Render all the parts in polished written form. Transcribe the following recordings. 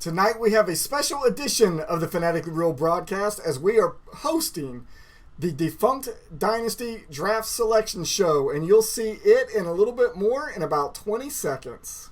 Tonight we have a special edition of the Fanatically Real broadcast as we are hosting the Defunct Dynasty Draft Selection Show, and you'll see it in a little bit more in about 20 seconds.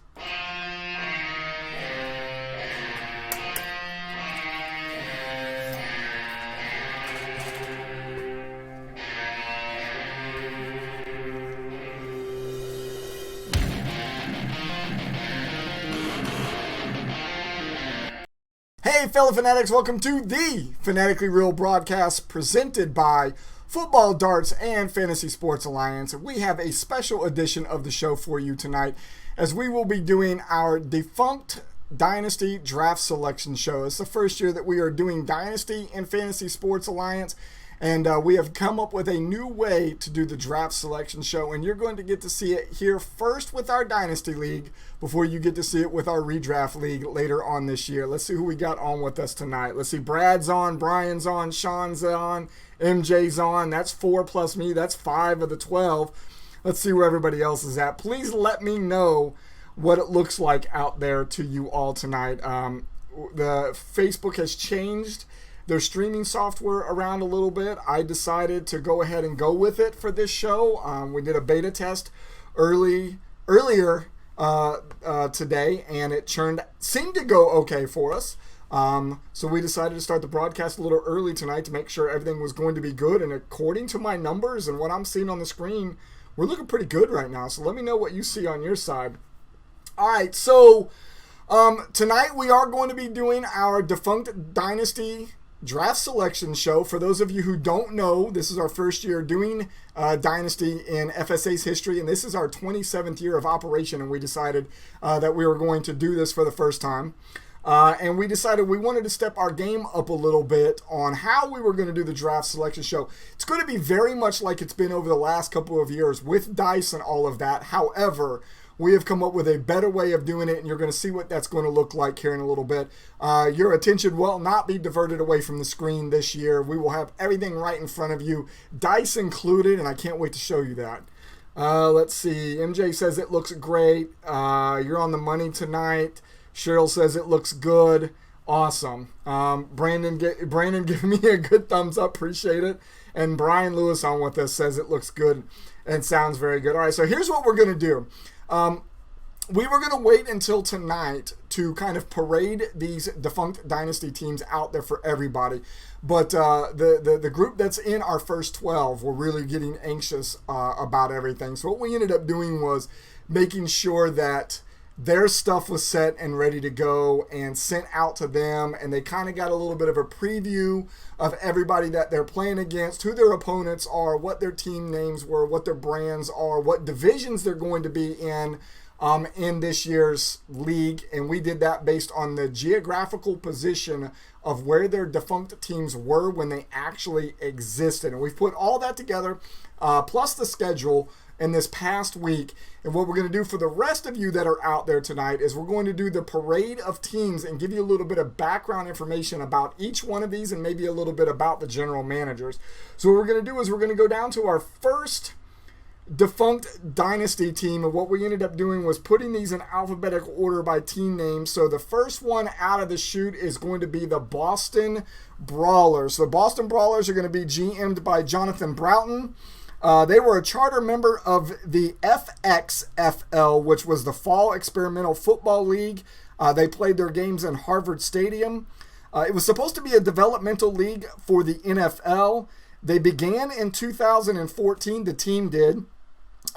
Hey fellow fanatics, welcome to the Fanatically Real broadcast presented by Football, Darts, and Fantasy Sports Alliance. We have a special edition of the show for you tonight as we will be doing our Defunct Dynasty Draft Selection Show. It's the first year that we are doing Dynasty and Fantasy Sports Alliance, and we have come up with a new way to do the draft selection show, and you're going to get to see it here first with our Dynasty League before you get to see it with our Redraft League later on this year. Let's see who we got on with us tonight. Let's see, Brad's on, Brian's on, Sean's on, MJ's on. That's 4 plus me. That's 5 of the 12. Let's see where everybody else is at. Please let me know what it looks like out there to you all tonight. The Facebook has changed their streaming software around a little bit. I decided to go ahead and go with it for this show. We did a beta test earlier today, and it seemed to go okay for us. So we decided to start the broadcast a little early tonight to make sure everything was going to be good. And according to my numbers and what I'm seeing on the screen, we're looking pretty good right now. So let me know what you see on your side. All right, so tonight we are going to be doing our Defunct Dynasty Draft Selection Show. For those of you who don't know, this is our first year doing Dynasty in FSA's history, and this is our 27th year of operation, and we decided that we were going to do this for the first time. And we decided we wanted to step our game up a little bit on how we were going to do the draft selection show. It's going to be very much like it's been over the last couple of years with dice and all of that. However, we have come up with a better way of doing it, and you're going to see what that's going to look like here in a little bit. Your attention will not be diverted away from the screen this year. We will have everything right in front of you, dice included, and I can't wait to show you that. Let's see. MJ says it looks great. You're on the money tonight. Cheryl says it looks good. Awesome. Brandon giving me a good thumbs up. Appreciate it. And Brian Lewis on with us says it looks good and sounds very good. All right, so here's what we're going to do. We were going to wait until tonight to kind of parade these Defunct Dynasty teams out there for everybody. But the group that's in our first 12 were really getting anxious about everything. So what we ended up doing was making sure that their stuff was set and ready to go and sent out to them, and they kind of got a little bit of a preview of everybody that they're playing against, who their opponents are, what their team names were, what their brands are, what divisions they're going to be in this year's league. And we did that based on the geographical position of where their defunct teams were when they actually existed. And we've put all that together, plus the schedule in this past week. And what we're going to do for the rest of you that are out there tonight is we're going to do the parade of teams and give you a little bit of background information about each one of these and maybe a little bit about the general managers. So what we're going to do is we're going to go down to our first Defunct Dynasty team, and what we ended up doing was putting these in alphabetical order by team name. So the first one out of the chute is going to be the Boston Brawlers. So the Boston Brawlers are going to be GM'd by Jonathan Broughton. They were a charter member of the FXFL, which was the Fall Experimental Football League. They played their games in Harvard Stadium. It was supposed to be a developmental league for the NFL. They began in 2014, the team did.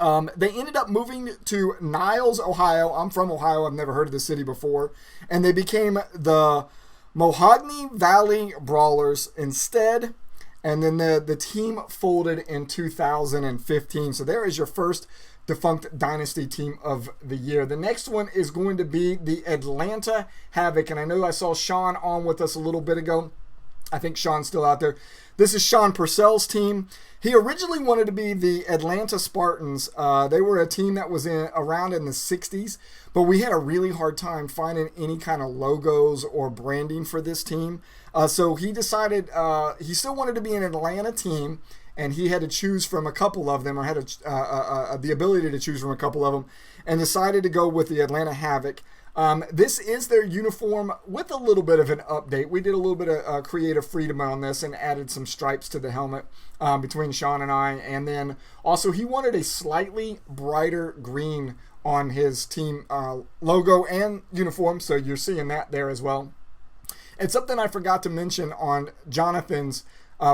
They ended up moving to Niles, Ohio. I'm from Ohio. I've never heard of the city before. And they became the Mahogany Valley Brawlers instead. And then the team folded in 2015. So there is your first Defunct Dynasty team of the year. The next one is going to be the Atlanta Havoc. And I know I saw Sean on with us a little bit ago. I think Sean's still out there. This is Sean Purcell's team. He originally wanted to be the Atlanta Spartans. They were a team that was around in the 60s, but we had a really hard time finding any kind of logos or branding for this team. So he decided he still wanted to be an Atlanta team, and he had to choose from a couple of them, or had the ability to choose from a couple of them, and decided to go with the Atlanta Havoc. This is their uniform with a little bit of an update. We did a little bit of creative freedom on this and added some stripes to the helmet between Sean and I. And then also he wanted a slightly brighter green on his team logo and uniform. So you're seeing that there as well. And something I forgot to mention on Jonathan's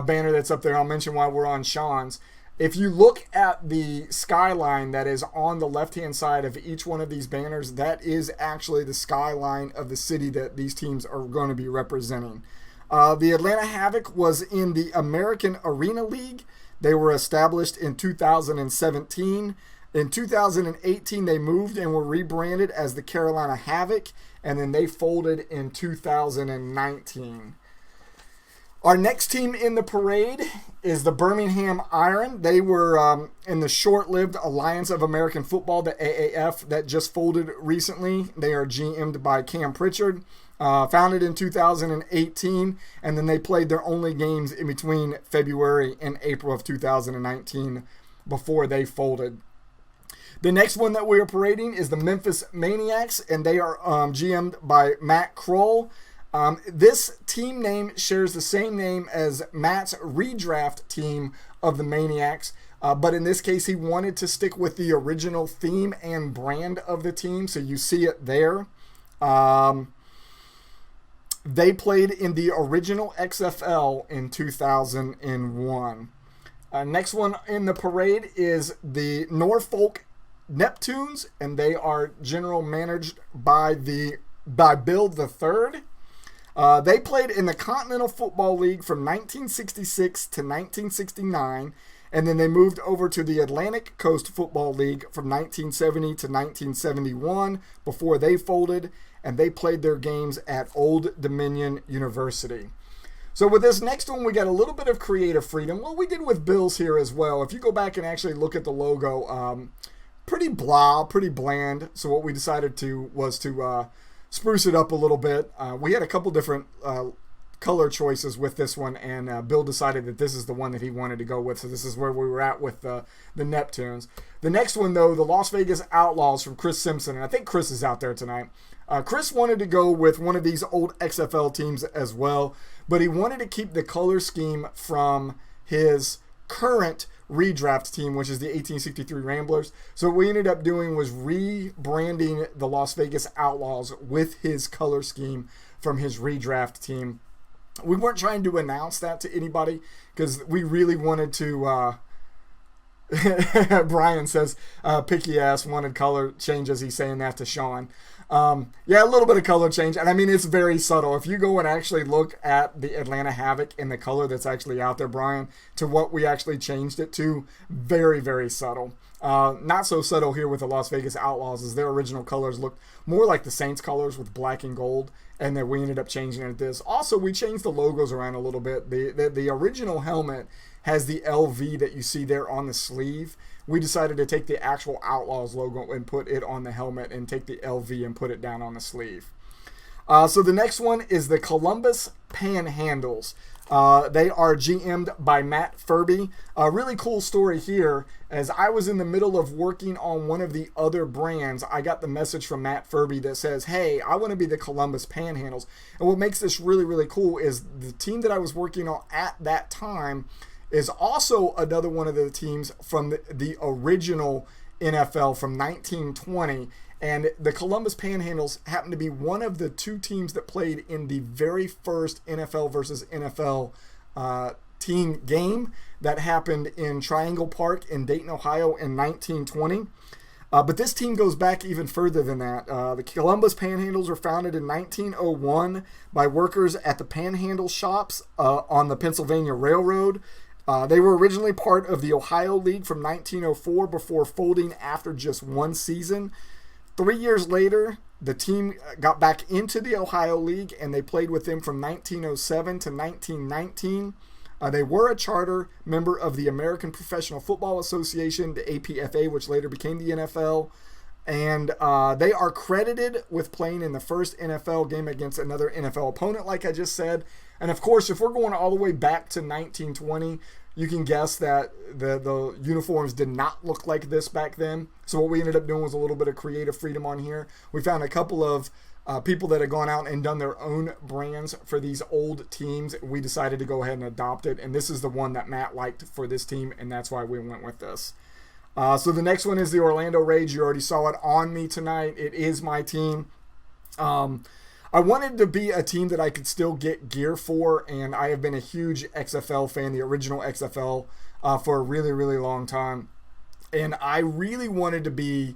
banner that's up there, I'll mention while we're on Sean's. If you look at the skyline that is on the left-hand side of each one of these banners, that is actually the skyline of the city that these teams are going to be representing. The Atlanta Havoc was in the American Arena League. They were established in 2017. In 2018, they moved and were rebranded as the Carolina Havoc, and then they folded in 2019. Our next team in the parade is the Birmingham Iron. They were in the short-lived Alliance of American Football, the AAF, that just folded recently. They are GM'd by Cam Pritchard, founded in 2018, and then they played their only games in between February and April of 2019 before they folded. The next one that we are parading is the Memphis Maniacs, and they are GM'd by Matt Kroll. This team name shares the same name as Matt's redraft team of the Maniacs, but in this case he wanted to stick with the original theme and brand of the team, so you see it there. They played in the original XFL in 2001. Next one in the parade is the Norfolk Neptunes, and they are general managed by Bill III. They played in the Continental Football League from 1966 to 1969, and then they moved over to the Atlantic Coast Football League from 1970 to 1971 before they folded, and they played their games at Old Dominion University. So with this next one, we got a little bit of creative freedom. Well, we did with Bills here as well. If you go back and actually look at the logo, pretty blah, pretty bland. So what we decided to was to spruce it up a little bit. We had a couple different color choices with this one, and Bill decided that this is the one that he wanted to go with. So this is where we were at with the Neptunes. The next one, though, the Las Vegas Outlaws from Chris Simpson, and I think Chris is out there tonight. Chris wanted to go with one of these old XFL teams as well, but he wanted to keep the color scheme from his current redraft team, which is the 1863 Ramblers. So what we ended up doing was rebranding the Las Vegas Outlaws with his color scheme from his redraft team. We weren't trying to announce that to anybody because we really wanted to Brian says picky ass wanted color changes. He's saying that to Sean. Yeah, a little bit of color change, and I mean it's very subtle. If you go and actually look at the Atlanta Havoc and the color that's actually out there, Brian, to what we actually changed it to, very, very subtle. Not so subtle here with the Las Vegas Outlaws, as their original colors looked more like the Saints colors with black and gold, and then we ended up changing it to this. Also, we changed the logos around a little bit. The original helmet has the LV that you see there on the sleeve. We decided to take the actual Outlaws logo and put it on the helmet and take the LV and put it down on the sleeve. So the next one is the Columbus Panhandles. They are GM'd by Matt Furby. A really cool story here, as I was in the middle of working on one of the other brands, I got the message from Matt Furby that says, hey, I want to be the Columbus Panhandles. And what makes this really, really cool is the team that I was working on at that time is also another one of the teams from the original NFL from 1920. And the Columbus Panhandles happened to be one of the two teams that played in the very first NFL versus NFL team game that happened in Triangle Park in Dayton, Ohio in 1920. But this team goes back even further than that. The Columbus Panhandles were founded in 1901 by workers at the Panhandle shops on the Pennsylvania Railroad. They were originally part of the Ohio League from 1904 before folding after just one season. 3 years later, the team got back into the Ohio League, and they played with them from 1907 to 1919. They were a charter member of the American Professional Football Association, the APFA, which later became the NFL. And they are credited with playing in the first NFL game against another NFL opponent, like I just said. And of course, if we're going all the way back to 1920, you can guess that the uniforms did not look like this back then. So what we ended up doing was a little bit of creative freedom on here. We found a couple of people that had gone out and done their own brands for these old teams. We decided to go ahead and adopt it, and this is the one that Matt liked for this team, and that's why we went with this. So the next one is the Orlando Rage. You already saw it on me tonight. It is my team. I wanted to be a team that I could still get gear for, and I have been a huge XFL fan, the original XFL, for a really, really long time. And I really wanted to be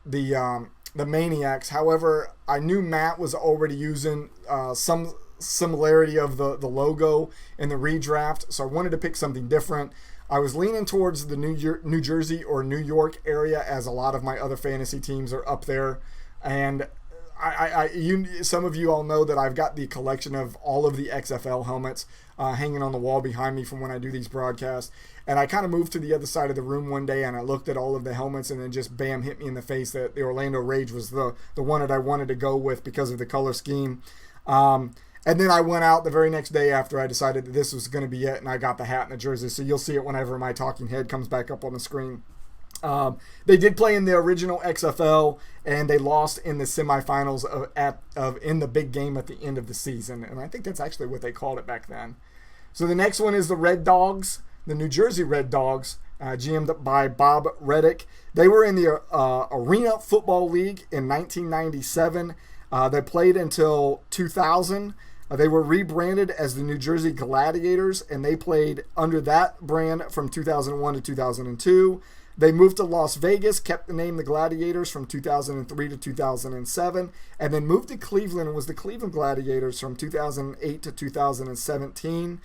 the Maniacs. However, I knew Matt was already using some similarity of the logo in the redraft, so I wanted to pick something different. I was leaning towards the New Jersey or New York area, as a lot of my other fantasy teams are up there. And some of you all know that I've got the collection of all of the XFL helmets hanging on the wall behind me from when I do these broadcasts. And I kind of moved to the other side of the room one day, and I looked at all of the helmets, and then just bam, hit me in the face that the Orlando Rage was the one that I wanted to go with because of the color scheme. And then I went out the very next day after I decided that this was going to be it, and I got the hat and the jersey. So you'll see it whenever my talking head comes back up on the screen. They did play in the original XFL, and they lost in the semifinals in the big game at the end of the season. And I think that's actually what they called it back then. So the next one is the Red Dogs, the New Jersey Red Dogs, GM'd by Bob Reddick. They were in the Arena Football League in 1997. They played until 2000. They were rebranded as the New Jersey Gladiators, and they played under that brand from 2001 to 2002. They moved to Las Vegas, kept the name the Gladiators from 2003 to 2007, and then moved to Cleveland and was the Cleveland Gladiators from 2008 to 2017.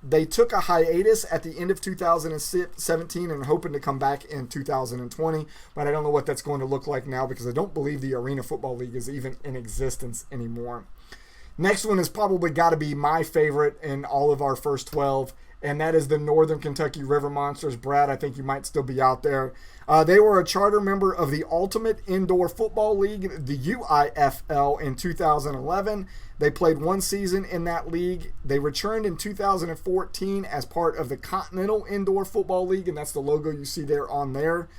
They took a hiatus at the end of 2017 and hoping to come back in 2020, but I don't know what that's going to look like now because I don't believe the Arena Football League is even in existence anymore. Next one has probably got to be my favorite in all of our first 12, and that is the Northern Kentucky River Monsters. Brad, I think you might still be out there. They were a charter member of the Ultimate Indoor Football League, the UIFL, in 2011. They played one season in that league. They returned in 2014 as part of the Continental Indoor Football League, and that's the logo you see there on their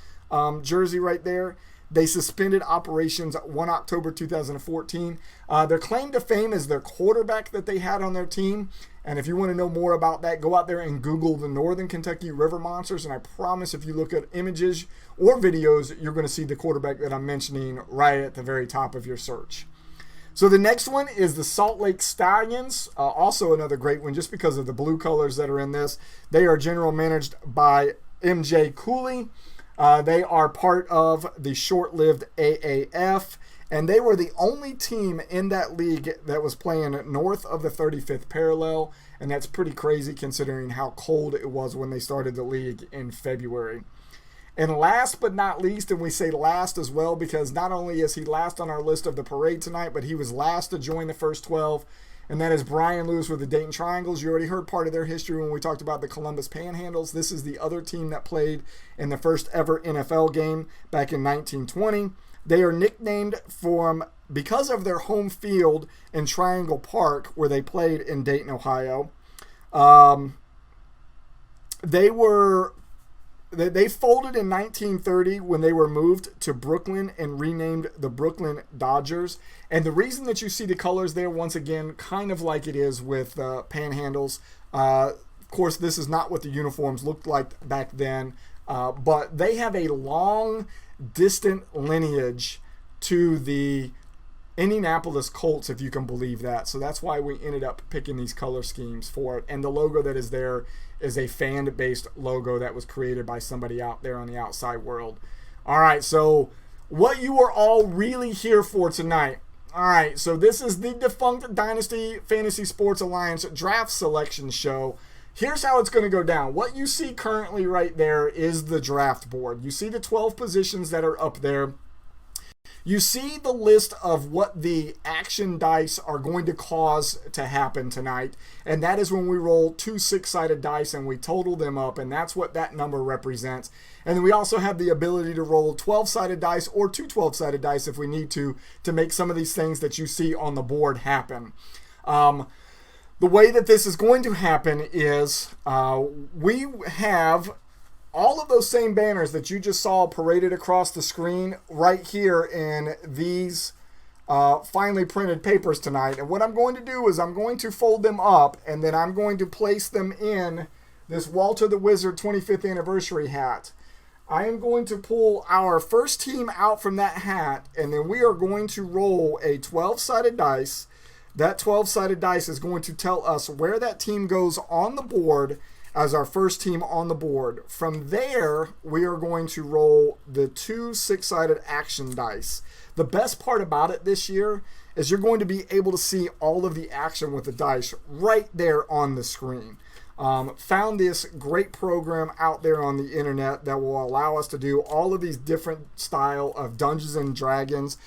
jersey right there. They suspended operations 1 October 2014. Their claim to fame is their quarterback that they had on their team. And if you want to know more about that, go out there and Google the Northern Kentucky River Monsters. And I promise if you look at images or videos, you're going to see the quarterback that I'm mentioning right at the very top of your search. So the next one is the Salt Lake Stallions. Also another great one just because of the blue colors that are in this. They are general managed by MJ Cooley. They are part of the short-lived AAF, and they were the only team in that league that was playing north of the 35th parallel, and that's pretty crazy considering how cold it was when they started the league in February. And last but not least, and we say last as well because not only is he last on our list of the parade tonight, but he was last to join the first 12, and that is Brian Lewis with the Dayton Triangles. You already heard part of their history when we talked about the Columbus Panhandles. This is the other team that played in the first ever NFL game back in 1920. They are nicknamed because of their home field in Triangle Park where they played in Dayton, Ohio. They folded in 1930 when they were moved to Brooklyn and renamed the Brooklyn Dodgers. And the reason that you see the colors there, once again, kind of like it is with Panhandles. Of course, this is not what the uniforms looked like back then, but they have a long, distant lineage to the Indianapolis Colts, if you can believe that. So that's why we ended up picking these color schemes for it. And the logo that is there is a fan-based logo that was created by somebody out there on the outside world. All right, so what you are all really here for tonight. All right, so this is the Defunct Dynasty Fantasy Sports Alliance Draft Selection Show. Here's how it's going to go down. What you see currently right there is the draft board. You see the 12 positions that are up there. You see the list of what the action dice are going to cause to happen tonight, and that is when we roll 2 6-sided dice and we total them up, and that's what that number represents. And then we also have the ability to roll 12-sided dice or 2 12-sided dice if we need to make some of these things that you see on the board happen. The way that this is going to happen is we have all of those same banners that you just saw paraded across the screen right here in these finely printed papers tonight. And what I'm going to do is I'm going to fold them up, and then I'm going to place them in this Walter the Wizard 25th anniversary hat. I am going to pull our first team out from that hat, and then we are going to roll a 12-sided dice. That 12-sided dice is going to tell us where that team goes on the board as our first team on the board. From there, we are going to roll the 2 6-sided action dice. The best part about it this year is you're going to be able to see all of the action with the dice right there on the screen. Found this great program out there on the internet that will allow us to do all of these different style of Dungeons and Dragons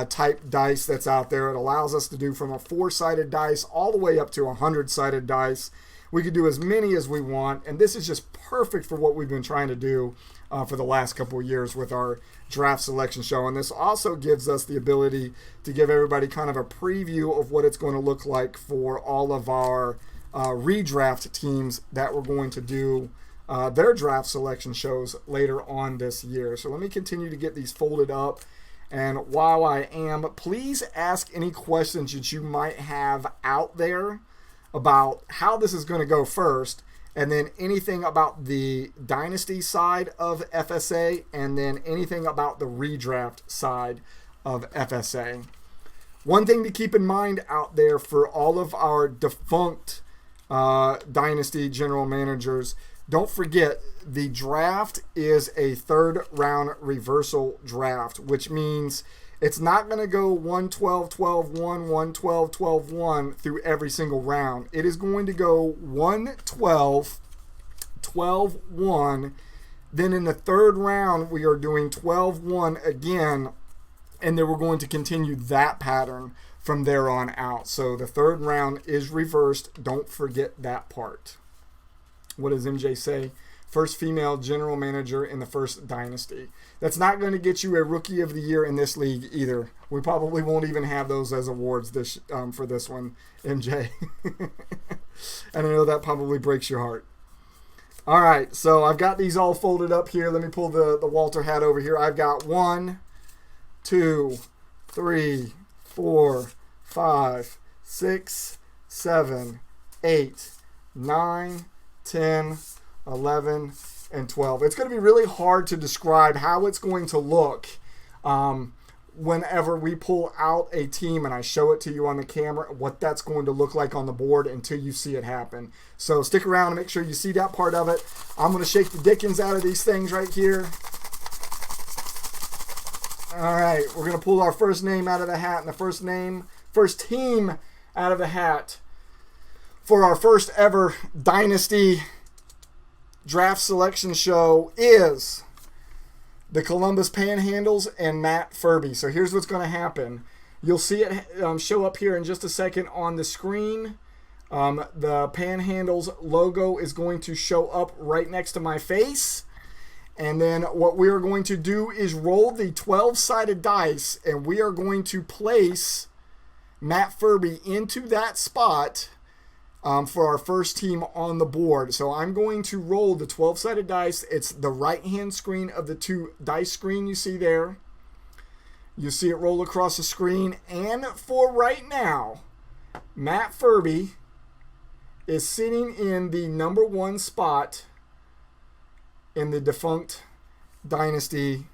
type dice that's out there. It allows us to do from a 4-sided dice all the way up to a 100-sided dice. We could do as many as we want, and this is just perfect for what we've been trying to do for the last couple of years with our draft selection show. And this also gives us the ability to give everybody kind of a preview of what it's going to look like for all of our redraft teams that we're going to do their draft selection shows later on this year. So let me continue to get these folded up. And while I am, please ask any questions that you might have out there about how this is going to go first, and then anything about the Dynasty side of FSA, and then anything about the redraft side of FSA. One thing to keep in mind out there for all of our defunct Dynasty general managers, don't forget the draft is a 3rd round reversal draft, which means it's not going to go 1 12 12 1 1 12 12 1 through every single round. It is going to go 1 12 12 1. Then in the 3rd round we are doing 12 1 again, and then we're going to continue that pattern from there on out. So the 3rd round is reversed. Don't forget that part. What does MJ say? First female general manager in the first dynasty. That's not going to get you a rookie of the year in this league either. We probably won't even have those as awards this for this one, MJ. And I know that probably breaks your heart. All right, so I've got these all folded up here. Let me pull the Walter hat over here. I've got 1, 2, 3, 4, 5, 6, 7, 8, 9, 10, 11, and 12. It's going to be really hard to describe how it's going to look whenever we pull out a team and I show it to you on the camera, what that's going to look like on the board until you see it happen. So stick around and make sure you see that part of it. I'm going to shake the dickens out of these things right here. All right, we're going to pull our first name out of the hat, and the first team out of the hat for our first ever Dynasty draft selection show is the Columbus Panhandles and Matt Furby. So here's what's going to happen. You'll see it show up here in just a second on the screen. The Panhandles logo is going to show up right next to my face. And then what we are going to do is roll the 12-sided dice, and we are going to place Matt Furby into that spot for our first team on the board. So I'm going to roll the 12-sided dice. It's the right-hand screen of the 2 dice screen you see there. You see it roll across the screen. And for right now, Matt Furby is sitting in the number 1 spot in the Defunct Dynasty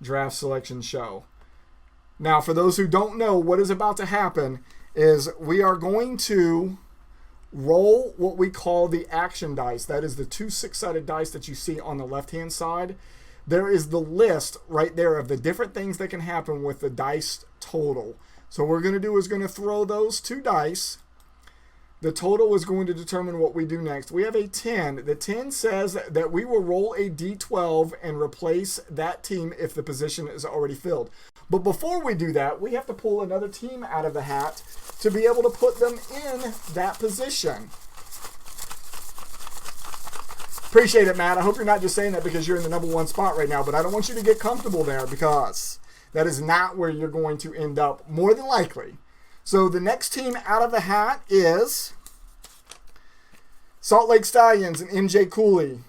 draft selection show. Now, for those who don't know, what is about to happen is we are going to roll what we call the action dice. That is the 2 6-sided dice that you see on the left-hand side. There is the list right there of the different things that can happen with the dice total. So what we're going to do is going to throw those 2 dice. The total is going to determine what we do next. We have a 10. The 10 says that we will roll a d12 and replace that team if the position is already filled. But before we do that, we have to pull another team out of the hat to be able to put them in that position. Appreciate it, Matt. I hope you're not just saying that because you're in the number 1 spot right now, but I don't want you to get comfortable there because that is not where you're going to end up, more than likely. So the next team out of the hat is Salt Lake Stallions and MJ Cooley.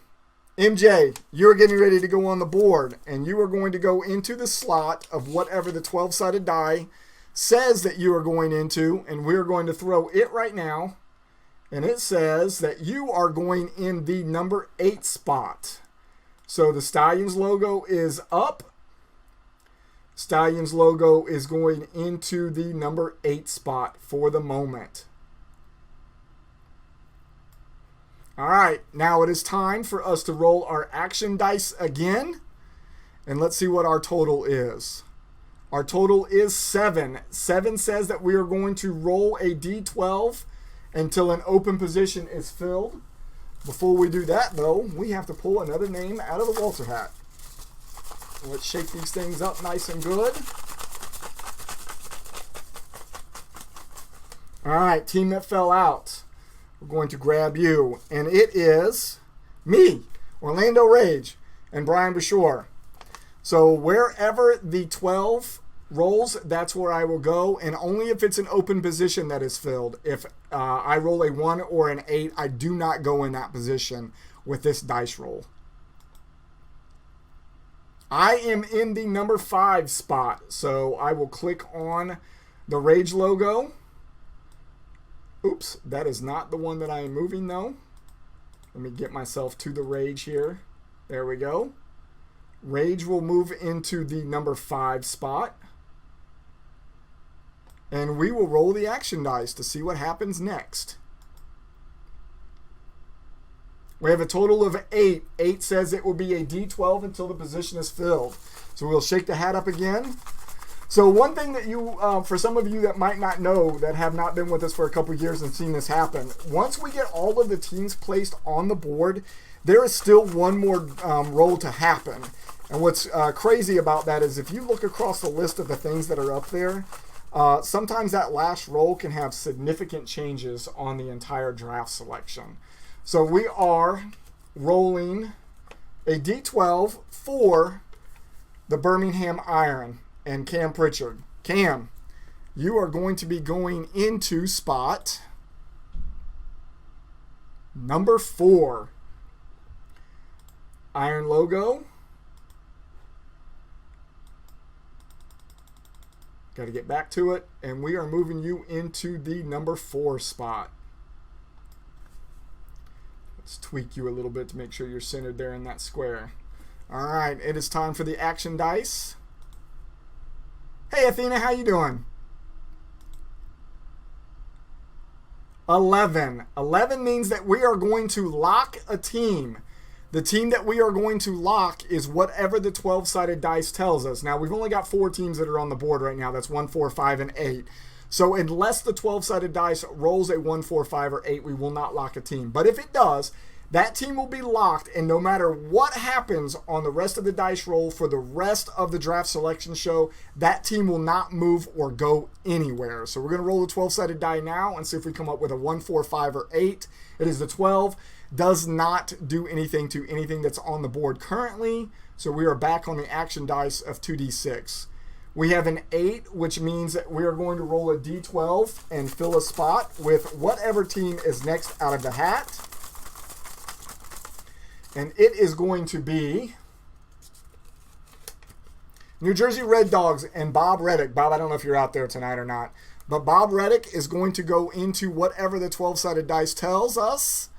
MJ, you're getting ready to go on the board, and you are going to go into the slot of whatever the 12-sided die says that you are going into, and we're going to throw it right now. And it says that you are going in the number 8 spot. So the Stallions logo is up. Stallions logo is going into the number 8 spot for the moment. All right, now it is time for us to roll our action dice again. And let's see what our total is. Our total is 7. 7 says that we are going to roll a d12 until an open position is filled. Before we do that, though, we have to pull another name out of the Walter hat. Let's shake these things up nice and good. All right, team that fell out. We're going to grab you, and it is me, Orlando Rage, and Brian Bashore. So wherever the 12 rolls, that's where I will go, and only if it's an open position that is filled. If I roll a 1 or an 8, I do not go in that position with this dice roll. I am in the number 5 spot, so I will click on the Rage logo. Oops, that is not the one that I am moving though. Let me get myself to the Rage here. There we go. Rage will move into the number 5 spot. And we will roll the action dice to see what happens next. We have a total of 8. 8 says it will be a d12 until the position is filled. So we'll shake the hat up again. So one thing that you, for some of you that might not know, that have not been with us for a couple years and seen this happen, once we get all of the teams placed on the board, there is still one more roll to happen. And what's crazy about that is if you look across the list of the things that are up there, sometimes that last roll can have significant changes on the entire draft selection. So we are rolling a d12 for the Birmingham Iron and Cam Pritchard. Cam, you are going to be going into spot number 4. Iron logo. Got to get back to it. And we are moving you into the number 4 spot. Let's tweak you a little bit to make sure you're centered there in that square. All right, it is time for the action dice. Hey, Athena, how you doing? 11. 11 means that we are going to lock a team. The team that we are going to lock is whatever the 12-sided dice tells us. Now, we've only got 4 teams that are on the board right now. That's 1, 4, 5, and 8. So unless the 12-sided dice rolls a 1, 4, 5, or 8, we will not lock a team. But if it does, that team will be locked, and no matter what happens on the rest of the dice roll for the rest of the draft selection show, that team will not move or go anywhere. So we're going to roll the 12-sided die now and see if we come up with a 1, 4, 5, or 8. It is the 12. Does not do anything to anything that's on the board currently. So we are back on the action dice of 2d6. We have an 8, which means that we are going to roll a d12 and fill a spot with whatever team is next out of the hat. And it is going to be New Jersey Red Dogs and Bob Reddick. Bob, I don't know if you're out there tonight or not, but Bob Reddick is going to go into whatever the 12-sided dice tells us.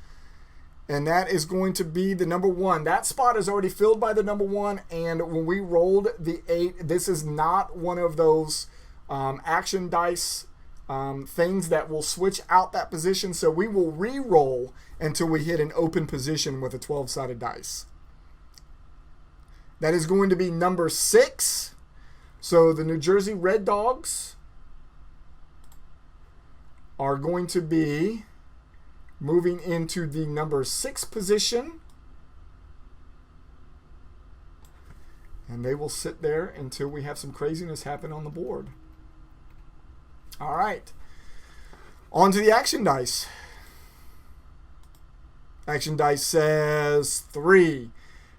And that is going to be the number 1. That spot is already filled by the number 1. And when we rolled the 8, this is not one of those action dice things that will switch out that position. So we will re-roll until we hit an open position with a 12-sided dice. That is going to be number 6. So the New Jersey Red Dogs are going to be moving into the number 6 position. And they will sit there until we have some craziness happen on the board. All right. On to the action dice. Action dice says 3.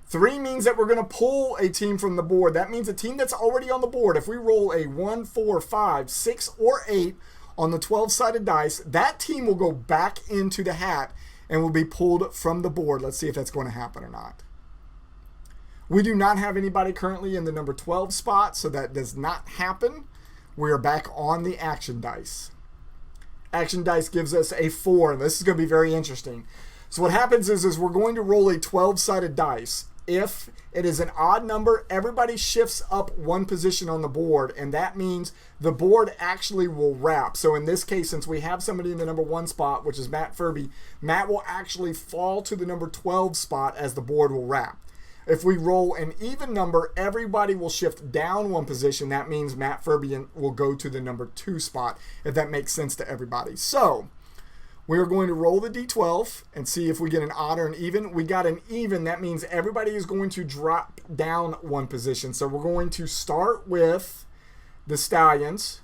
3 means that we're going to pull a team from the board. That means a team that's already on the board. If we roll a 1, 4, 5, 6, or 8 on the 12-sided dice, that team will go back into the hat and will be pulled from the board. Let's see if that's going to happen or not. We do not have anybody currently in the number 12 spot, so that does not happen. We are back on the action dice. Action dice gives us a 4, and this is going to be very interesting. So what happens is we're going to roll a 12-sided dice. If it is an odd number, everybody shifts up one position on the board, and that means the board actually will wrap. So in this case, since we have somebody in the number 1 spot, which is Matt Furby, Matt will actually fall to the number 12 spot as the board will wrap. If we roll an even number, everybody will shift down one position. That means Matt Furby will go to the number 2 spot, if that makes sense to everybody. So we are going to roll the D12 and see if we get an odd or an even. We got an even. That means everybody is going to drop down one position. So we're going to start with the Stallions,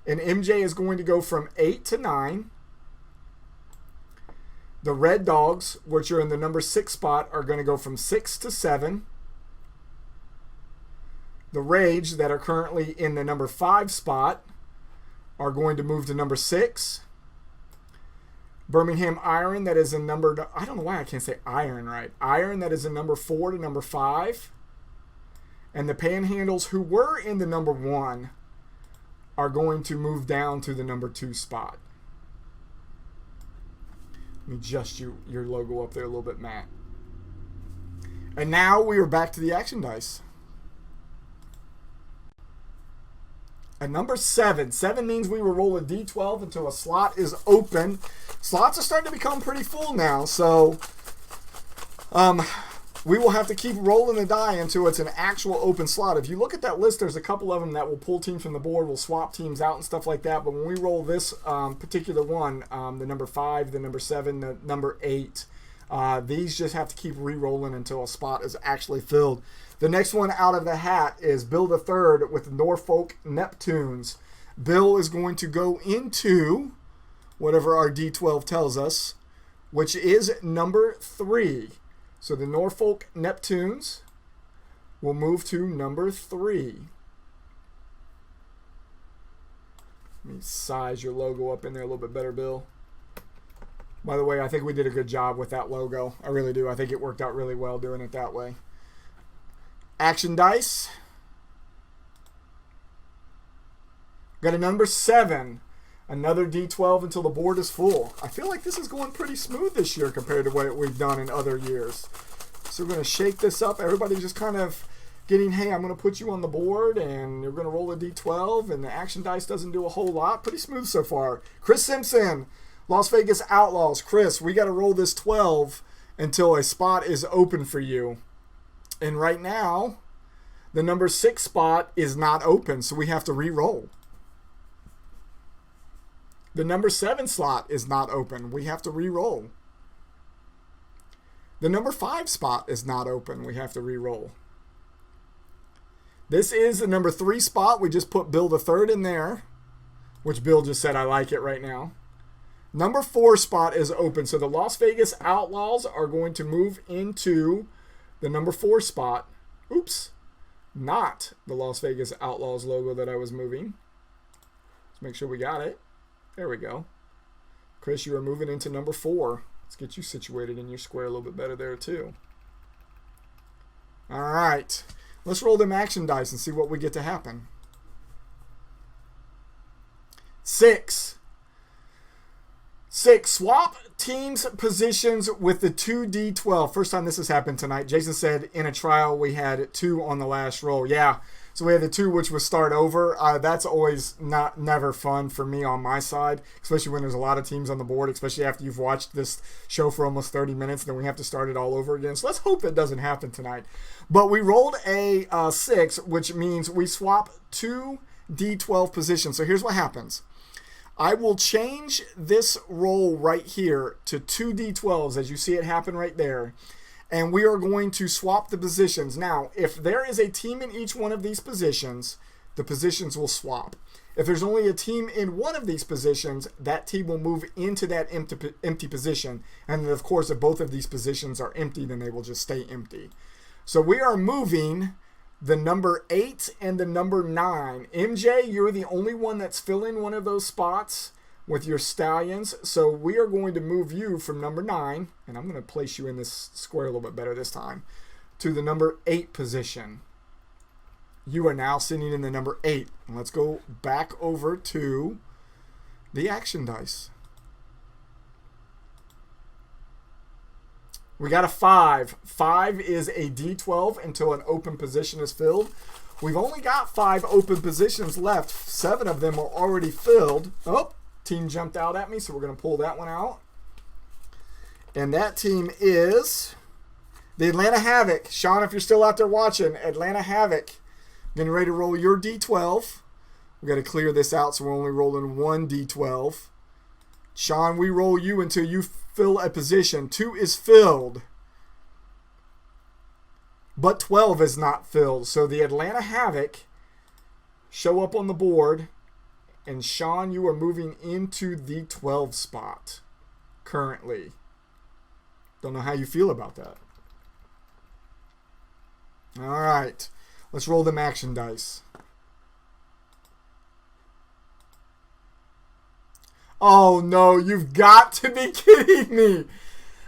and MJ is going to go from 8 to 9. The Red Dogs, which are in the number 6 spot, are going to go from 6 to 7. The Rage, that are currently in the number 5 spot, are going to move to number 6. Birmingham Iron, that is in number, I don't know why I can't say Iron right. Iron, that is in number 4 to number 5. And the Panhandles, who were in the number 1, are going to move down to the number 2 spot. Let me adjust your logo up there a little bit, Matt. And now we are back to the action dice. At number 7. 7 means we will roll a D12 until a slot is open. Slots are starting to become pretty full now, so we will have to keep rolling the die until it's an actual open slot. If you look at that list, there's a couple of them that will pull teams from the board, will swap teams out and stuff like that. But when we roll this particular one, the number 5, the number 7, the number 8, these just have to keep re-rolling until a spot is actually filled. The next one out of the hat is Bill the Third with Norfolk Neptunes. Bill is going to go into whatever our D12 tells us, which is number 3. So the Norfolk Neptunes will move to number 3. Let me size your logo up in there a little bit better, Bill. By the way, I think we did a good job with that logo. I really do. I think it worked out really well doing it that way. Action dice. Got a number 7. Another D12 until the board is full. I feel like this is going pretty smooth this year compared to what we've done in other years. So we're going to shake this up. Everybody's just kind of getting, hey, I'm going to put you on the board, and you're going to roll a D12, and the action dice doesn't do a whole lot. Pretty smooth so far. Chris Simpson, Las Vegas Outlaws. Chris, we got to roll this 12 until a spot is open for you. And right now, the number 6 spot is not open, so we have to re-roll. The number 7 slot is not open. We have to re-roll. The number 5 spot is not open. We have to re-roll. This is the number 3 spot. We just put Bill the Third in there, which Bill just said I like it right now. Number 4 spot is open. So the Las Vegas Outlaws are going to move into the number 4 spot. Oops. Not the Las Vegas Outlaws logo that I was moving. Let's make sure we got it. There we go. Chris, you are moving into number 4. Let's get you situated in your square a little bit better there too. All right. Let's roll them action dice and see what we get to happen. 6. 6. Swap teams positions with the 2D12. First time this has happened tonight. Jason said in a trial we had 2 on the last roll. Yeah. So we had the 2, which was start over. That's always never fun for me on my side, especially when there's a lot of teams on the board, especially after you've watched this show for almost 30 minutes, and then we have to start it all over again. So let's hope it doesn't happen tonight. But we rolled a 6, which means we swap 2 D12 positions. So here's what happens. I will change this roll right here to 2 D12s, as you see it happen right there. And we are going to swap the positions. Now, if there is a team in each one of these positions, the positions will swap. If there's only a team in one of these positions, that team will move into that empty position. And then, of course, if both of these positions are empty, then they will just stay empty. So we are moving the number 8 and the number 9. MJ, you're the only one that's filling one of those spots. with your Stallions. So we are going to move you from number 9, and I'm going to place you in this square a little bit better this time, to the number 8 position. You are now sitting in the number 8. And let's go back over to the action dice. We got a 5. 5 is a D12 until an open position is filled. We've only got 5 open positions left. 7 of them are already filled. Oh, team jumped out at me, so we're going to pull that one out. And that team is the Atlanta Havoc. Sean, if you're still out there watching, Atlanta Havoc. Getting ready to roll your D12. We've got to clear this out, so we're only rolling 1 D12. Sean, we roll you until you fill a position. 2 is filled, but 12 is not filled. So the Atlanta Havoc show up on the board, and Sean, you are moving into the 12 spot currently. Don't know how you feel about that. All right, let's roll them action dice. Oh, no, you've got to be kidding me.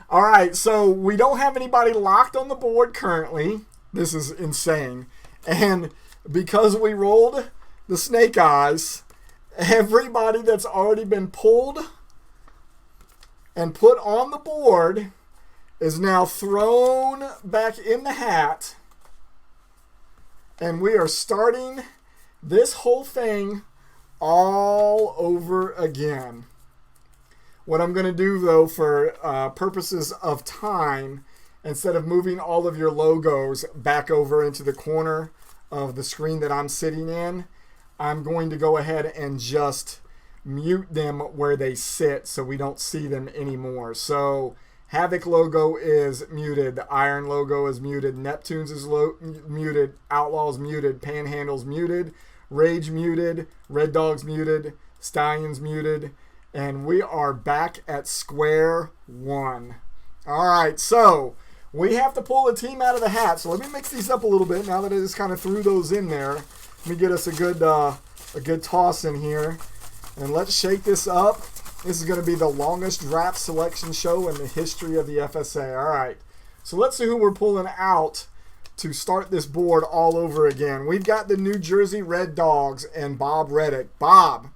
All right, so we don't have anybody locked on the board currently. This is insane. And because we rolled the snake eyes, everybody that's already been pulled and put on the board is now thrown back in the hat. And we are starting this whole thing all over again. What I'm going to do, though, for purposes of time, instead of moving all of your logos back over into the corner of the screen that I'm sitting in, I'm going to go ahead and just mute them where they sit so we don't see them anymore. So Havoc logo is muted, the Iron logo is muted, Neptune's is muted, Outlaw's muted, Panhandle's muted, Rage muted, Red Dog's muted, Stallions muted, and we are back at square one. All right, so we have to pull a team out of the hat. So let me mix these up a little bit now that I just kind of threw those in there. Let me get us a good toss in here, and let's shake this up. This is going to be the longest draft selection show in the history of the FSA. All right, so let's see who we're pulling out to start this board all over again. We've got the New Jersey Red Dogs and Bob Reddick. Bob,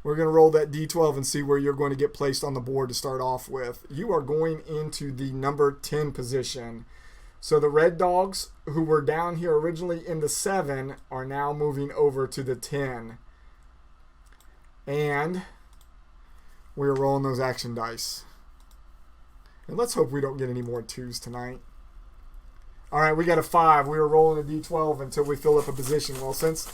we're going to roll that D12 and see where you're going to get placed on the board to start off with. You are going into the number 10 position. So the Red Dogs, who were down here originally in the 7, are now moving over to the 10. And we're rolling those action dice. And let's hope we don't get any more 2s tonight. All right, we got a 5. We were rolling a D12 until we fill up a position. Well, since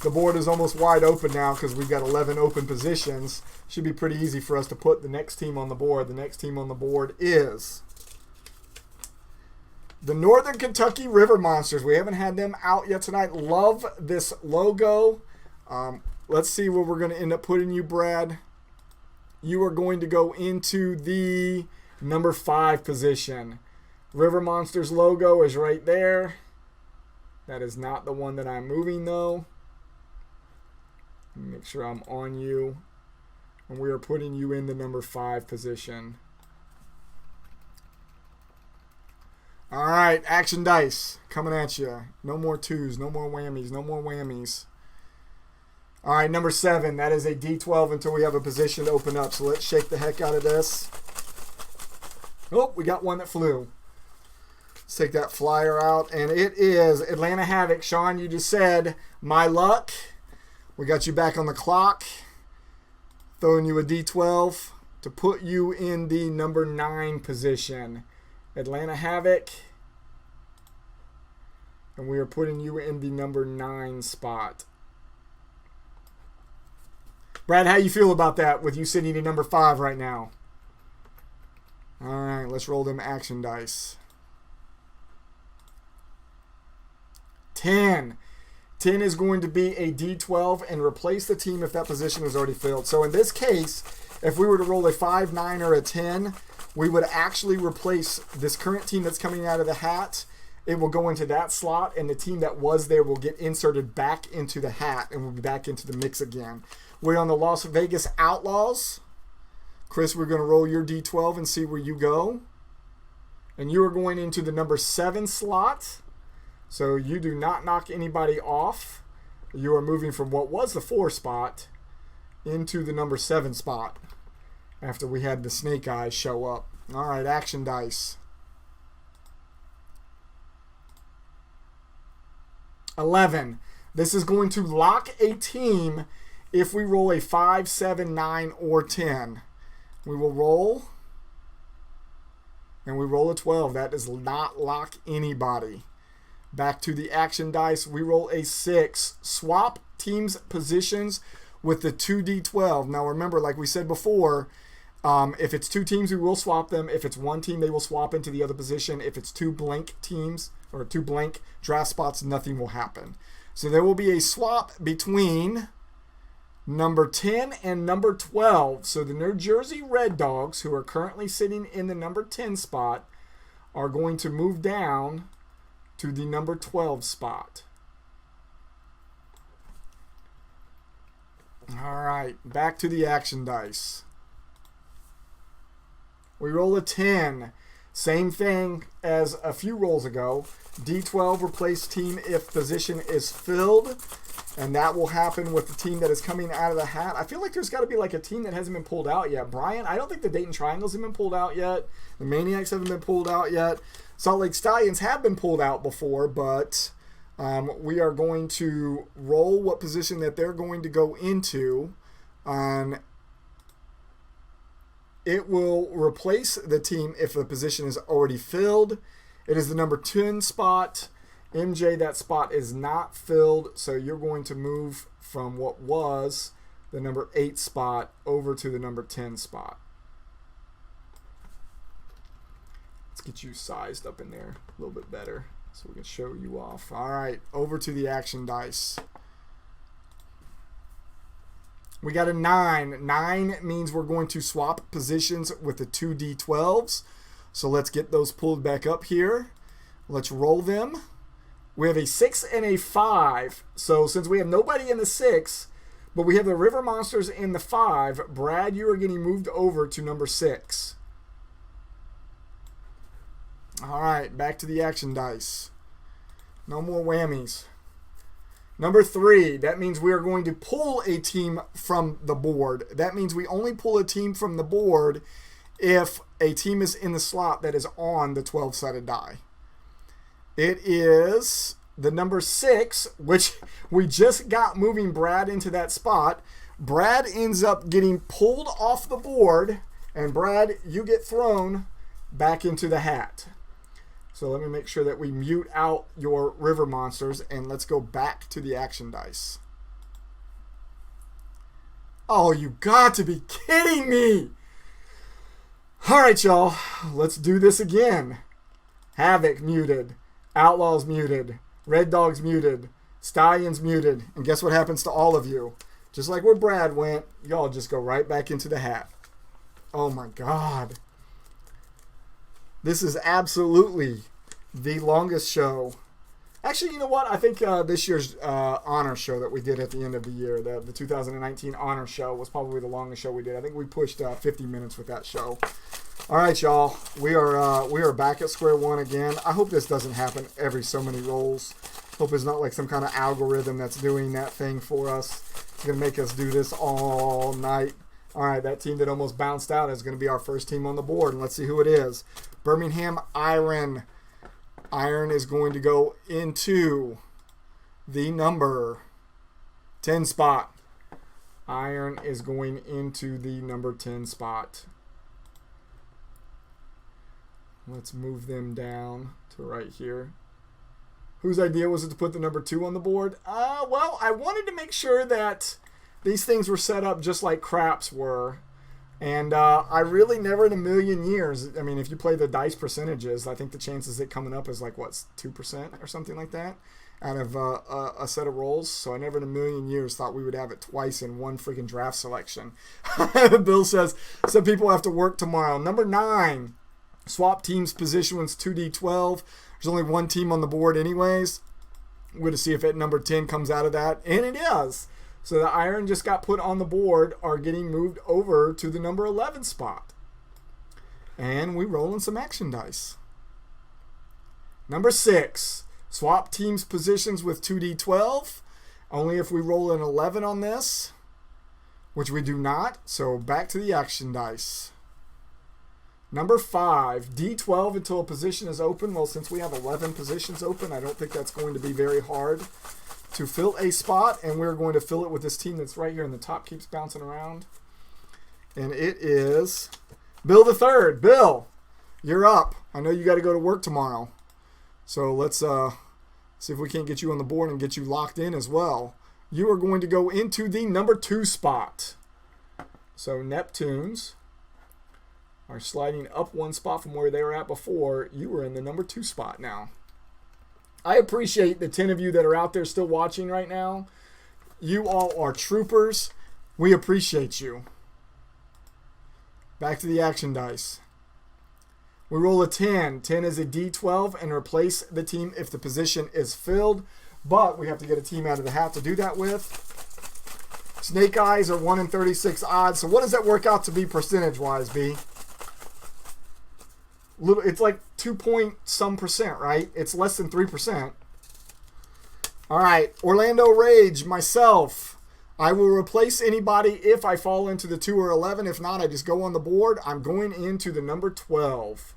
the board is almost wide open now because we've got 11 open positions, should be pretty easy for us to put the next team on the board. The next team on the board is the Northern Kentucky River Monsters. We haven't had them out yet tonight. Love this logo. Let's see where we're going to end up putting you, Brad. You are going to go into the number 5 position. River Monsters logo is right there. That is not the one that I'm moving, though. Make sure I'm on you. And we are putting you in the number 5 position. All right, action dice coming at you. No more 2s, no more whammies, no more whammies. All right, number 7. That is a D12 until we have a position to open up. So let's shake the heck out of this. Oh, we got one that flew. Let's take that flyer out, and it is Atlanta Havoc. Sean, you just said, my luck. We got you back on the clock. Throwing you a D12 to put you in the number 9 position. Atlanta Havoc. And we are putting you in the number 9 spot. Brad, how you feel about that with you sitting in number 5 right now? All right, let's roll them action dice. 10. 10 is going to be a D12 and replace the team if that position is already filled. So in this case, if we were to roll a 5, 9, or a 10, we would actually replace this current team that's coming out of the hat. It will go into that slot, and the team that was there will get inserted back into the hat and will be back into the mix again. We're on the Las Vegas Outlaws. Chris, we're going to roll your D12 and see where you go. And you are going into the number 7 slot. So you do not knock anybody off. You are moving from what was the 4 spot into the number 7 spot after we had the snake eyes show up. All right, action dice. 11. This is going to lock a team if we roll a 5, 7, 9, or 10. We will roll, and we roll a 12. That does not lock anybody. Back to the action dice. We roll a 6. Swap teams' positions with the 2d12. Now remember, like we said before, if it's 2 teams, we will swap them. If it's 1 team, they will swap into the other position. If it's 2 blank teams or 2 blank draft spots, nothing will happen. So there will be a swap between number 10 and number 12. So the New Jersey Red Dogs, who are currently sitting in the number 10 spot, are going to move down to the number 12 spot. All right, back to the action dice. We roll a 10. Same thing as a few rolls ago. D12, replace team if position is filled. And that will happen with the team that is coming out of the hat. I feel like there's got to be like a team that hasn't been pulled out yet. Brian, I don't think the Dayton Triangles have been pulled out yet. The Maniacs haven't been pulled out yet. Salt Lake Stallions have been pulled out before, but we are going to roll what position that they're going to go into. It will replace the team if the position is already filled. It is the number 10 spot. MJ, that spot is not filled, so you're going to move from what was the number 8 spot over to the number 10 spot. Let's get you sized up in there a little bit better so we can show you off. All right, over to the action dice. We got a 9. 9 means we're going to swap positions with the 2 D12s. So let's get those pulled back up here. Let's roll them. We have a 6 and a 5. So since we have nobody in the 6, but we have the River Monsters in the 5, Brad, you are getting moved over to number 6. All right, back to the action dice. No more whammies. Number 3, that means we are going to pull a team from the board. That means we only pull a team from the board if a team is in the slot that is on the 12-sided die. It is the number 6, which we just got moving Brad into that spot. Brad ends up getting pulled off the board, and Brad, you get thrown back into the hat. So let me make sure that we mute out your River Monsters, and let's go back to the action dice. Oh, you got to be kidding me! All right, y'all, let's do this again. Havoc muted, Outlaws muted, Red Dogs muted, Stallions muted, and guess what happens to all of you? Just like where Brad went, y'all just go right back into the hat. Oh my God. This is absolutely the longest show. Actually, you know what? I think this year's honor show that we did at the end of the year, the 2019 honor show, was probably the longest show we did. I think we pushed 50 minutes with that show. All right, y'all. We are back at square one again. I hope this doesn't happen every so many rolls. Hope it's not like some kind of algorithm that's doing that thing for us. It's going to make us do this all night. All right, that team that almost bounced out is going to be our first team on the board. And let's see who it is. Birmingham Iron. Iron is going to go into the number 10 spot. Iron is going into the number 10 spot. Let's move them down to right here. Whose idea was it to put the number 2 on the board? Well, I wanted to make sure that these things were set up just like craps were. And I really never in a million years, I mean, if you play the dice percentages, I think the chances of it coming up is like, what, 2% or something like that out of a set of rolls. So I never in a million years thought we would have it twice in one freaking draft selection. Bill says, some people have to work tomorrow. Number 9, swap teams position one's 2D12. There's only one team on the board anyways. We're going to see if at number 10 comes out of that. And it is. So the iron just got put on the board are getting moved over to the number 11 spot. And we roll in some action dice. Number 6. Swap teams positions with 2d12. Only if we roll an 11 on this, which we do not. So back to the action dice. Number 5. D12 until a position is open. Well, since we have 11 positions open, I don't think that's going to be very hard to fill a spot, and we're going to fill it with this team that's right here in the top, keeps bouncing around. And it is Bill the Third. Bill, you're up. I know you got to go to work tomorrow. So let's see if we can't get you on the board and get you locked in as well. You are going to go into the number 2 spot. So Neptunes are sliding up 1 spot from where they were at before. You were in the number 2 spot now. I appreciate the 10 of you that are out there still watching right now. You all are troopers. We appreciate you. Back to the action dice. We roll a 10. 10 is a D12 and replace the team if the position is filled. But we have to get a team out of the hat to do that with. Snake eyes are 1 in 36 odds. So what does that work out to be percentage-wise, B? It's like 2 point some percent, right? It's less than 3%. All right, Orlando Rage, myself. I will replace anybody if I fall into the 2 or 11. If not, I just go on the board. I'm going into the number 12.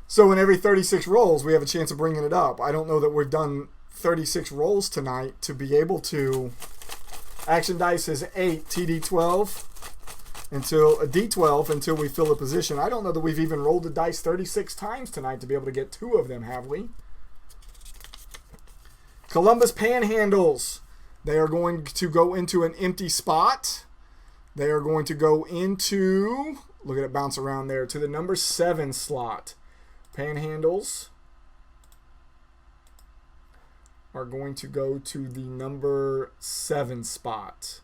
So in every 36 rolls, we have a chance of bringing it up. I don't know that we've done 36 rolls tonight to be able to. Action dice is 8 TD12 until a D12 until we fill a position. I don't know that we've even rolled the dice 36 times tonight to be able to get 2 of them, have we? Columbus Panhandles. They are going to go into an empty spot. They are going to go into, look at it bounce around there, to the number 7 slot. Panhandles are going to go to the number 7 spot.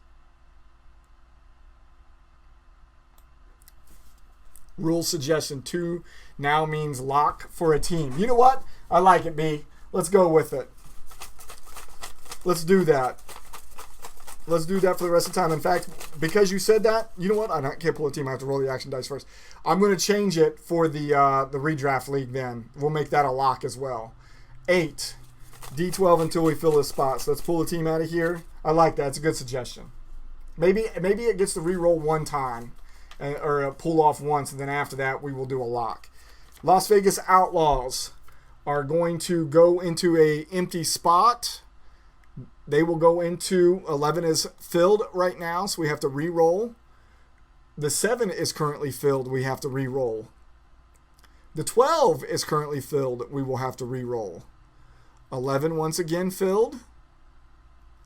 Rule suggestion 2 now means lock for a team. You know what? I like it, B. Let's go with it. Let's do that. Let's do that for the rest of the time. In fact, because you said that, you know what? I can't pull a team. I have to roll the action dice first. I'm going to change it for the redraft league then. We'll make that a lock as well. 8. D12 until we fill this spot. So let's pull the team out of here. I like that. It's a good suggestion. Maybe it gets to re-roll 1 time or pull off once, and then after that we will do a lock. Las Vegas Outlaws are going to go into a empty spot. They will go into 11 is filled right now, so we have to re-roll. The 7 is currently filled. We have to re-roll. The 12 is currently filled. We will have to re-roll. 11 once again filled.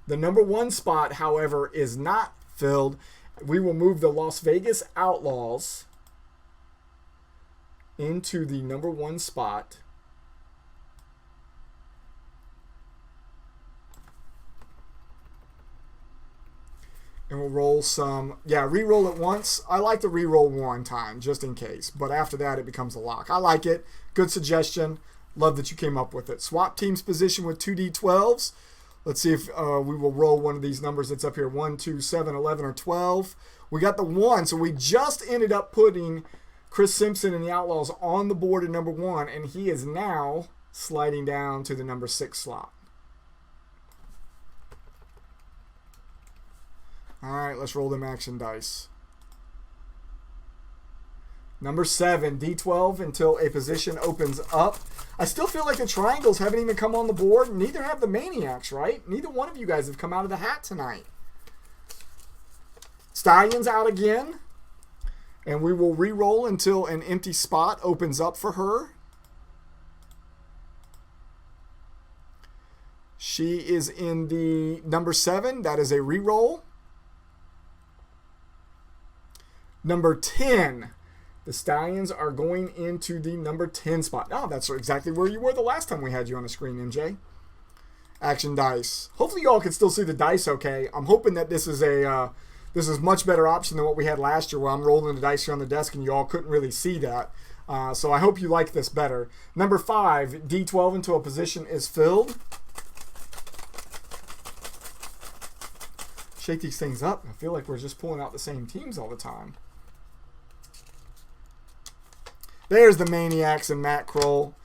The number 1 spot, however, is not filled. We will move the Las Vegas Outlaws into the number 1 spot. And we'll roll some, re-roll it once. I like to re-roll 1 time, just in case. But after that, it becomes a lock. I like it. Good suggestion. Love that you came up with it. Swap team's position with 2d12s. Let's see if we will roll one of these numbers that's up here. 1, 2, 7, 11, or 12. We got the 1, so we just ended up putting Chris Simpson and the Outlaws on the board at number 1, and he is now sliding down to the number 6 slot. All right, let's roll them action dice. Number 7, D12 until a position opens up. I still feel like the triangles haven't even come on the board. Neither have the Maniacs, right? Neither one of you guys have come out of the hat tonight. Stallion's out again. And we will re-roll until an empty spot opens up for her. She is in the number 7. That is a re-roll. Number 10. The Stallions are going into the number 10 spot. Oh, that's exactly where you were the last time we had you on the screen, MJ. Action dice. Hopefully you all can still see the dice okay. I'm hoping that this is a this is a much better option than what we had last year where I'm rolling the dice here on the desk and you all couldn't really see that. So I hope you like this better. Number 5, D12 until a position is filled. Shake these things up. I feel like we're just pulling out the same teams all the time. There's the Maniacs and Matt Kroll,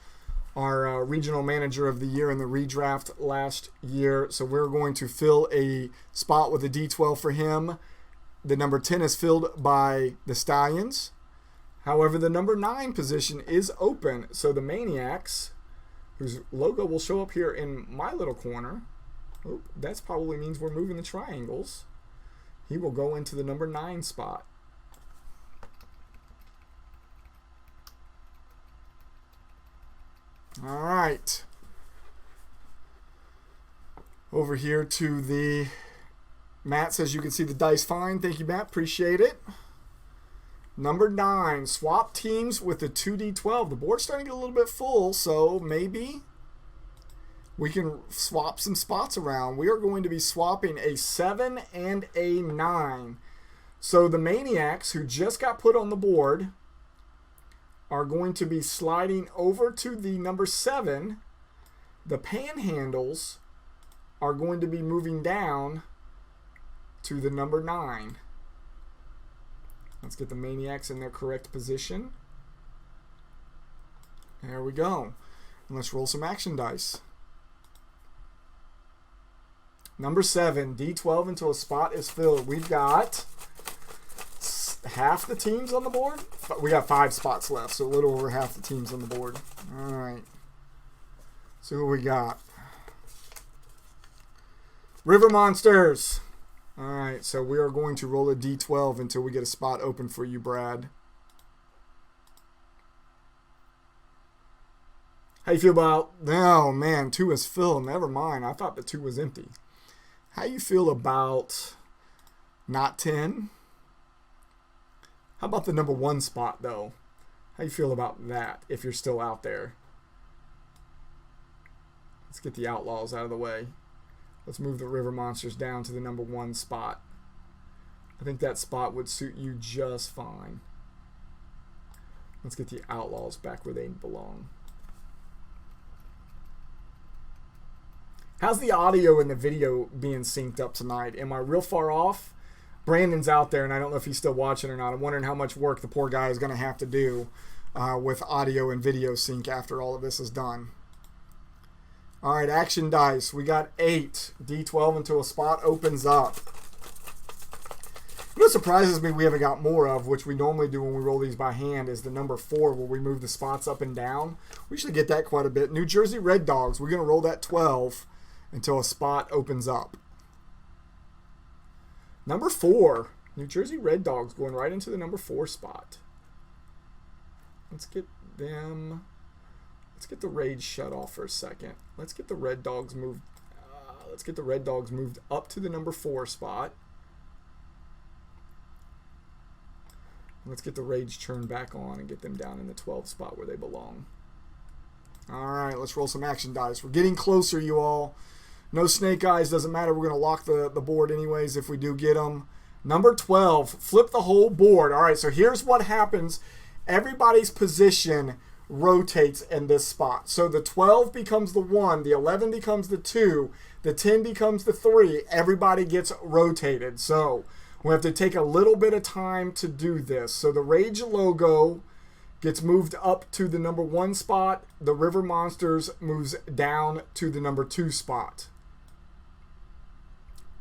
our regional manager of the year in the redraft last year. So we're going to fill a spot with a D12 for him. The number 10 is filled by the Stallions. However, the number 9 position is open. So the Maniacs, whose logo will show up here in my little corner. Oh, that probably means we're moving the triangles. He will go into the number 9 spot. All right. Over here to the... Matt says you can see the dice fine. Thank you, Matt. Appreciate it. Number 9. Swap teams with the 2D12. The board's starting to get a little bit full, so maybe we can swap some spots around. We are going to be swapping a 7 and a 9. So the Maniacs, who just got put on the board, are going to be sliding over to the number 7. The Panhandles are going to be moving down to the number 9. Let's get the Maniacs in their correct position. There we go. And let's roll some action dice. Number 7, D12 until a spot is filled. We've got half the teams on the board. We got 5 spots left, so a little over half the teams on the board. All right. See what we got. River Monsters. All right, so we are going to roll a D12 until we get a spot open for you, Brad. How you feel about... Oh, man, 2 is filled. Never mind. I thought the 2 was empty. How you feel about not 10? How about the number 1 spot, though? How you feel about that, if you're still out there? Let's get the Outlaws out of the way. Let's move the River Monsters down to the number 1 spot. I think that spot would suit you just fine. Let's get the Outlaws back where they belong. How's the audio and the video being synced up tonight? Am I real far off? Brandon's out there, and I don't know if he's still watching or not. I'm wondering how much work the poor guy is going to have to do with audio and video sync after all of this is done. All right, action dice. We got 8. D12 until a spot opens up. What surprises me we haven't got more of, which we normally do when we roll these by hand, is the number 4 where we move the spots up and down. We should get that quite a bit. New Jersey Red Dogs. We're going to roll that 12 until a spot opens up. Number 4. New Jersey Red Dogs going right into the number 4 spot. Let's get them... Let's get the Rage shut off for a second. Let's get the Red Dogs moved. Let's get the Red Dogs moved up to the number 4 spot. Let's get the Rage turned back on and get them down in the 12 spot where they belong. All right, let's roll some action dice. We're getting closer, you all. No snake eyes, doesn't matter. We're going to lock the board anyways if we do get them. Number 12, flip the whole board. All right, so here's what happens. Everybody's position rotates in this spot. So the 12 becomes the 1, the 11 becomes the 2, the 10 becomes the 3. Everybody gets rotated. So we have to take a little bit of time to do this. So the Rage logo gets moved up to the number 1 spot. The River Monsters moves down to the number 2 spot.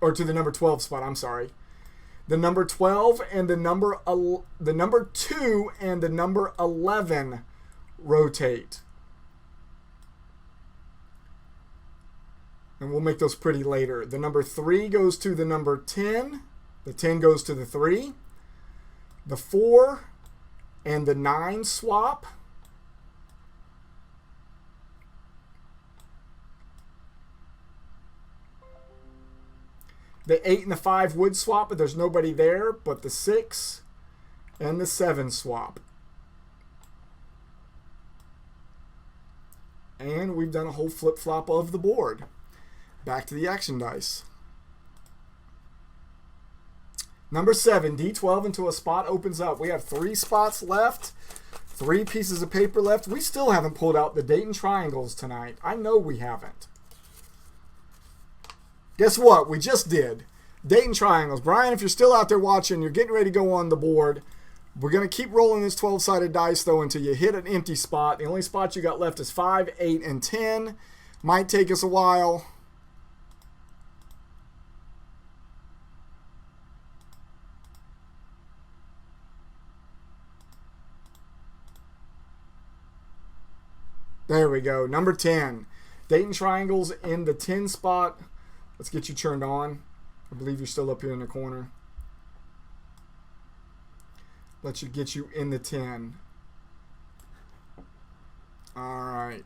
Or to the number 12 spot, I'm sorry. The number 12 and the number 2 and the number 11 rotate. And we'll make those pretty later. The number 3 goes to the number 10. The 10 goes to the 3. The 4 and the 9 swap. The 8 and the 5 would swap, but there's nobody there. But the 6 and the 7 swap. And we've done a whole flip-flop of the board. Back to the action dice. Number 7, D12 until a spot opens up. We have 3 spots left, 3 pieces of paper left. We still haven't pulled out the Dayton Triangles tonight. I know we haven't. Guess what? We just did. Dayton Triangles. Brian, if you're still out there watching, you're getting ready to go on the board. We're going to keep rolling this 12-sided dice, though, until you hit an empty spot. The only spot you got left is 5, 8, and 10. Might take us a while. There we go. Number 10. Dayton Triangles in the 10 spot. Let's get you turned on. I believe you're still up here in the corner. Let's get you in the 10. All right.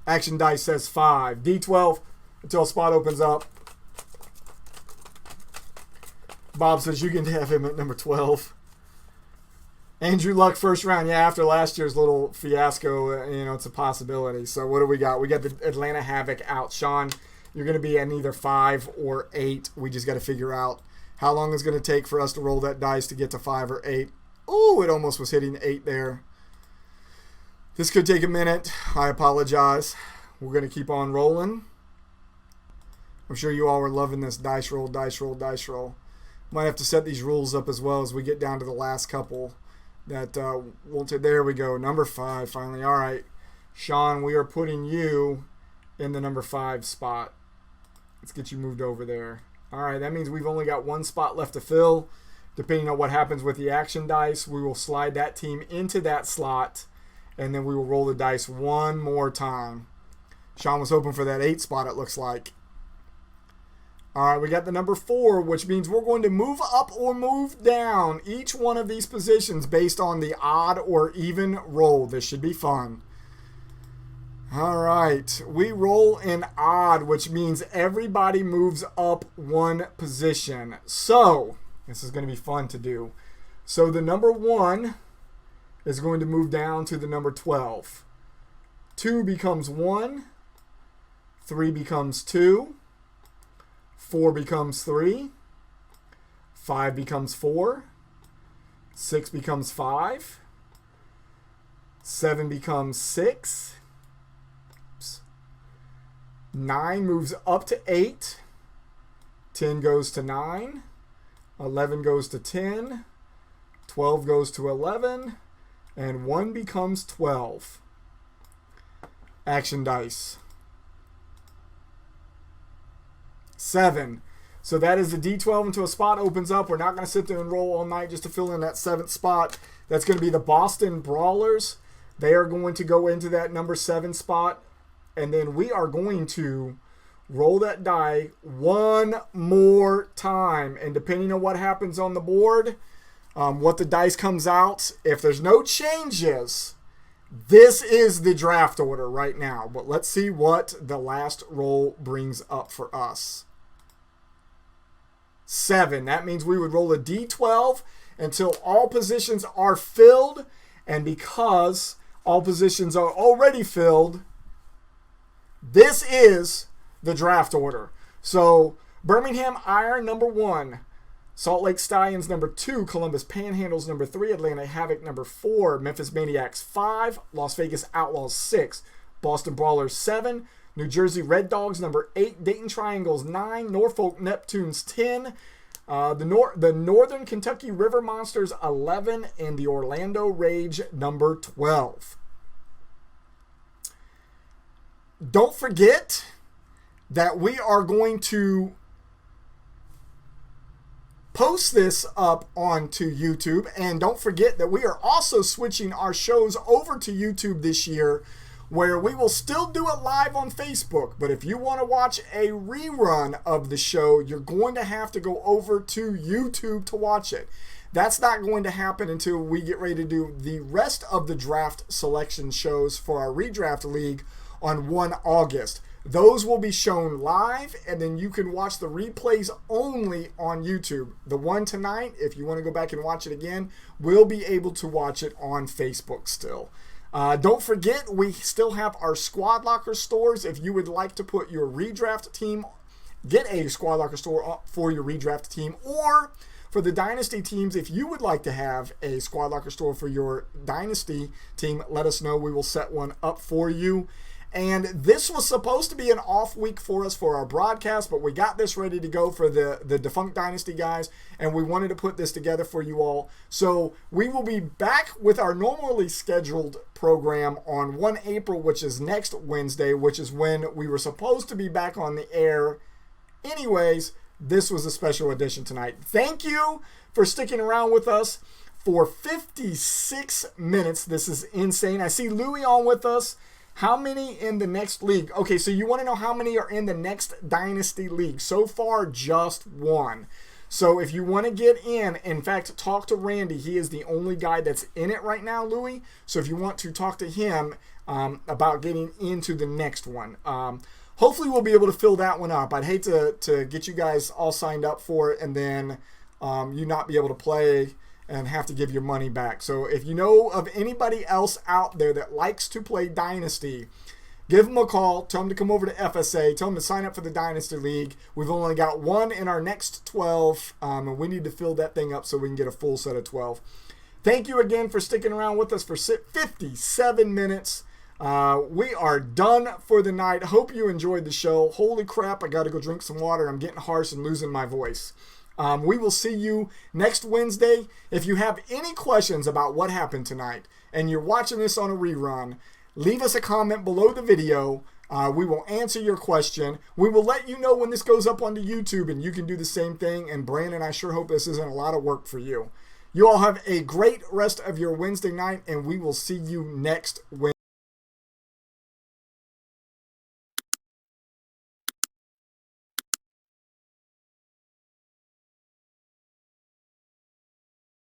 Action dice says 5. D12 until a spot opens up. Bob says you can have him at number 12. Andrew Luck first round. Yeah, after last year's little fiasco, it's a possibility. So what do we got? We got the Atlanta Havoc out. Sean, you're going to be at either 5 or 8. We just got to figure out how long it's going to take for us to roll that dice to get to 5 or 8. Ooh, it almost was hitting 8 there. This could take a minute. I apologize. We're going to keep on rolling. I'm sure you all were loving this dice roll, dice roll, dice roll. Might have to set these rules up as well as we get down to the last couple. There we go. Number 5 finally. All right. Sean, we are putting you in the number 5 spot. Let's get you moved over there. All right. That means we've only got 1 spot left to fill. Depending on what happens with the action dice, we will slide that team into that slot, and then we will roll the dice one more time. Sean was hoping for that 8 spot, it looks like. All right, we got the number 4, which means we're going to move up or move down each one of these positions based on the odd or even roll. This should be fun. All right, we roll in odd, which means everybody moves up 1 position. So, this is going to be fun to do. So the number 1 is going to move down to the number 12. 2 becomes 1. 3 becomes 2. 4 becomes 3. 5 becomes 4. 6 becomes 5. 7 becomes 6. 9 moves up to 8. 10 goes to 9. 11 goes to 10. 12 goes to 11. And 1 becomes 12. Action dice. 7. So that is the D12 until a spot opens up. We're not going to sit there and roll all night just to fill in that 7th spot. That's going to be the Boston Brawlers. They are going to go into that number 7 spot. And then we are going to roll that die one more time. And depending on what happens on the board, what the dice comes out, if there's no changes, this is the draft order right now. But let's see what the last roll brings up for us. 7. That means we would roll a D12 until all positions are filled. And because all positions are already filled, this is the draft order. So Birmingham Iron number 1, Salt Lake Stallions number 2, Columbus Panhandles number 3, Atlanta Havoc number 4, Memphis Maniacs 5, Las Vegas Outlaws 6, Boston Brawlers 7, New Jersey Red Dogs number 8, Dayton Triangles 9, Norfolk Neptunes 10, the Northern Kentucky River Monsters 11, and the Orlando Rage number 12. Don't forget that we are going to post this up onto YouTube. And don't forget that we are also switching our shows over to YouTube this year, where we will still do it live on Facebook. But if you want to watch a rerun of the show, you're going to have to go over to YouTube to watch it. That's not going to happen until we get ready to do the rest of the draft selection shows for our redraft league on 1 August. Those will be shown live, and then you can watch the replays only on YouTube. The one tonight, if you want to go back and watch it again, we'll be able to watch it on Facebook still. Don't forget, we still have our Squad Locker stores. If you would like to put your redraft team get a Squad Locker store for your redraft team, or for the Dynasty teams, if you would like to have a Squad Locker store for your Dynasty team, let us know. We will set one up for you. And this was supposed to be an off week for us for our broadcast, but we got this ready to go for the Defunct Dynasty guys, and we wanted to put this together for you all. So we will be back with our normally scheduled program on 1 April, which is next Wednesday, which is when we were supposed to be back on the air. Anyways, this was a special edition tonight. Thank you for sticking around with us for 56 minutes. This is insane. I see Louie on with us. How many in the next league? Okay, so you want to know how many are in the next Dynasty league. So far, just one. So if you want to get in fact, talk to Randy. He is the only guy that's in it right now, Louie. So if you want to talk to him about getting into the next one. Hopefully we'll be able to fill that one up. I'd hate to get you guys all signed up for it and then you not be able to play and have to give your money back. So if you know of anybody else out there that likes to play Dynasty, give them a call. Tell them to come over to FSA. Tell them to sign up for the Dynasty League. We've only got one in our next 12, and we need to fill that thing up so we can get a full set of 12. Thank you again for sticking around with us for 57 minutes. We are done for the night. Hope you enjoyed the show. Holy crap, I got to go drink some water. I'm getting harsh and losing my voice. We will see you next Wednesday. If you have any questions about what happened tonight and you're watching this on a rerun, leave us a comment below the video. We will answer your question. We will let you know when this goes up onto YouTube, and you can do the same thing. And Brandon, I sure hope this isn't a lot of work for you. You all have a great rest of your Wednesday night, and we will see you next Wednesday.